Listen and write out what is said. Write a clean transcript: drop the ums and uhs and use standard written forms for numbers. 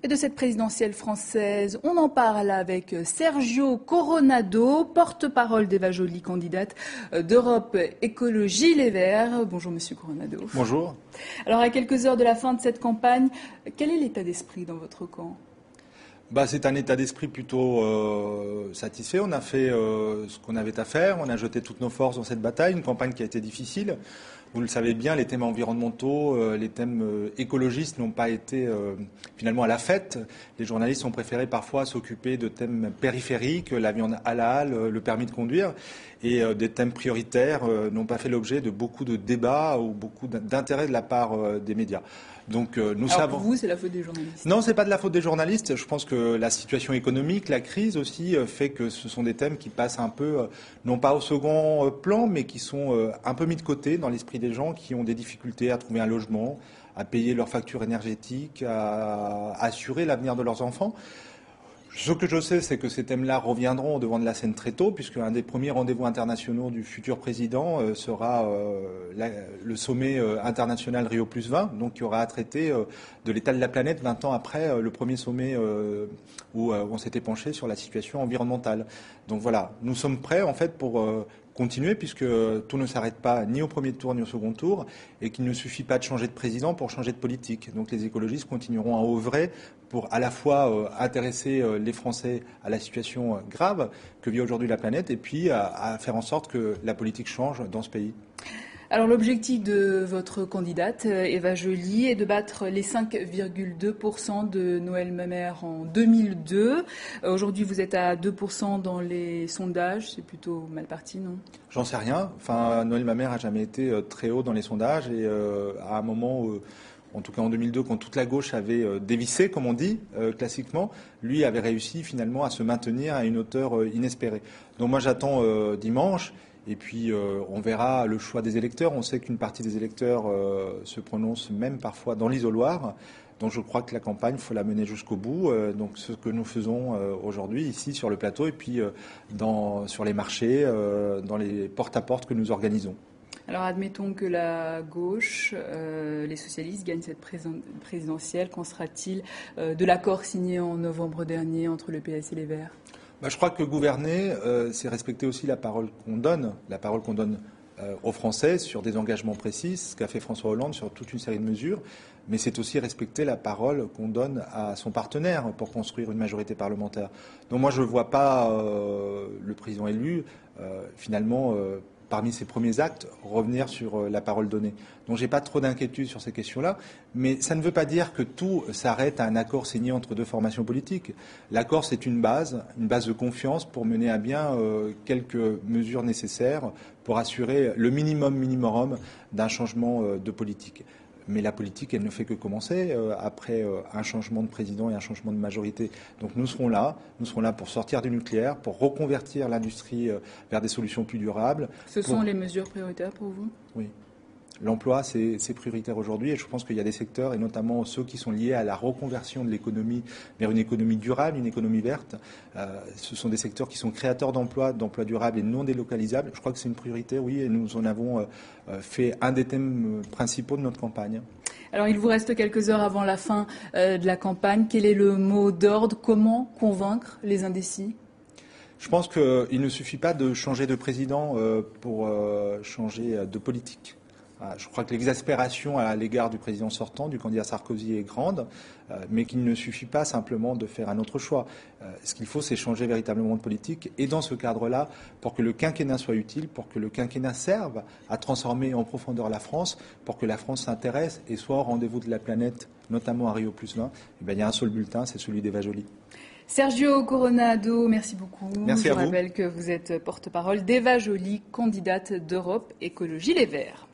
Et de cette présidentielle française, on en parle avec Sergio Coronado, porte-parole d'Eva Joly, candidate d'Europe Écologie Les Verts. Bonjour Monsieur Coronado. Bonjour. Alors à quelques heures de la fin de cette campagne, quel est l'état d'esprit dans votre camp ? C'est un état d'esprit plutôt satisfait. On a fait ce qu'on avait à faire. On a jeté toutes nos forces dans cette bataille, une campagne qui a été difficile. Vous le savez bien, les thèmes environnementaux, les thèmes écologistes n'ont pas été finalement à la fête. Les journalistes ont préféré parfois s'occuper de thèmes périphériques, la viande halal, le permis de conduire, et des thèmes prioritaires n'ont pas fait l'objet de beaucoup de débats ou beaucoup d'intérêt de la part des médias. Donc nous savons. Pour vous, c'est la faute des journalistes ? Non, c'est pas de la faute des journalistes. Je pense que la situation économique, la crise aussi, fait que ce sont des thèmes qui passent un peu, non pas au second plan, mais qui sont un peu mis de côté dans l'esprit des gens qui ont des difficultés à trouver un logement, à payer leurs factures énergétiques, à assurer l'avenir de leurs enfants. Ce que je sais, c'est que ces thèmes-là reviendront au devant de la scène très tôt, puisque un des premiers rendez-vous internationaux du futur président sera le sommet international Rio+20, donc qui aura à traiter de l'état de la planète 20 ans après le premier sommet où on s'était penché sur la situation environnementale. Donc voilà, nous sommes prêts en fait pour continuer, puisque tout ne s'arrête pas ni au premier tour ni au second tour, et qu'il ne suffit pas de changer de président pour changer de politique. Donc les écologistes continueront à œuvrer pour à la fois intéresser les Français à la situation grave que vit aujourd'hui la planète, et puis à faire en sorte que la politique change dans ce pays. Alors l'objectif de votre candidate, Eva Joly, est de battre les 5,2% de Noël Mamère en 2002. Aujourd'hui, vous êtes à 2% dans les sondages. C'est plutôt mal parti, non ? J'en sais rien. Enfin, Noël Mamère n'a jamais été très haut dans les sondages, et à un moment en tout cas en 2002, quand toute la gauche avait dévissé, comme on dit classiquement, lui avait réussi finalement à se maintenir à une hauteur inespérée. Donc moi j'attends dimanche. Et puis on verra le choix des électeurs. On sait qu'une partie des électeurs se prononce même parfois dans l'isoloir. Donc je crois que la campagne, il faut la mener jusqu'au bout. Donc ce que nous faisons aujourd'hui ici sur le plateau, et puis sur les marchés, dans les porte-à-porte que nous organisons. Alors admettons que la gauche, les socialistes, gagnent cette présidentielle. Qu'en sera-t-il de l'accord signé en novembre dernier entre le PS et les Verts ? Je crois que gouverner, c'est respecter aussi la parole qu'on donne aux Français sur des engagements précis, ce qu'a fait François Hollande sur toute une série de mesures, mais c'est aussi respecter la parole qu'on donne à son partenaire pour construire une majorité parlementaire. Donc moi, je ne vois pas le président élu, finalement, parmi ses premiers actes, revenir sur la parole donnée. Donc j'ai pas trop d'inquiétude sur ces questions-là, mais ça ne veut pas dire que tout s'arrête à un accord signé entre deux formations politiques. L'accord, c'est une base de confiance pour mener à bien quelques mesures nécessaires pour assurer le minimum d'un changement de politique. Mais la politique, elle ne fait que commencer après un changement de président et un changement de majorité. Donc nous serons là pour sortir du nucléaire, pour reconvertir l'industrie vers des solutions plus durables. Ce sont les mesures prioritaires pour vous ? Oui. L'emploi, c'est prioritaire aujourd'hui, et je pense qu'il y a des secteurs, et notamment ceux qui sont liés à la reconversion de l'économie vers une économie durable, une économie verte. Ce sont des secteurs qui sont créateurs d'emplois durables et non délocalisables. Je crois que c'est une priorité, oui, et nous en avons fait un des thèmes principaux de notre campagne. Alors il vous reste quelques heures avant la fin de la campagne. Quel est le mot d'ordre ? Comment convaincre les indécis ? Je pense qu'il ne suffit pas de changer de président pour changer de politique. Je crois que l'exaspération à l'égard du président sortant, du candidat Sarkozy, est grande, mais qu'il ne suffit pas simplement de faire un autre choix. Ce qu'il faut, c'est changer véritablement de politique, et dans ce cadre-là, pour que le quinquennat soit utile, pour que le quinquennat serve à transformer en profondeur la France, pour que la France s'intéresse et soit au rendez-vous de la planète, notamment à Rio+20, il y a un seul bulletin, c'est celui d'Eva Joly. Sergio Coronado, merci beaucoup. Merci à vous. Je rappelle que vous êtes porte-parole d'Eva Joly, candidate d'Europe Écologie Les Verts.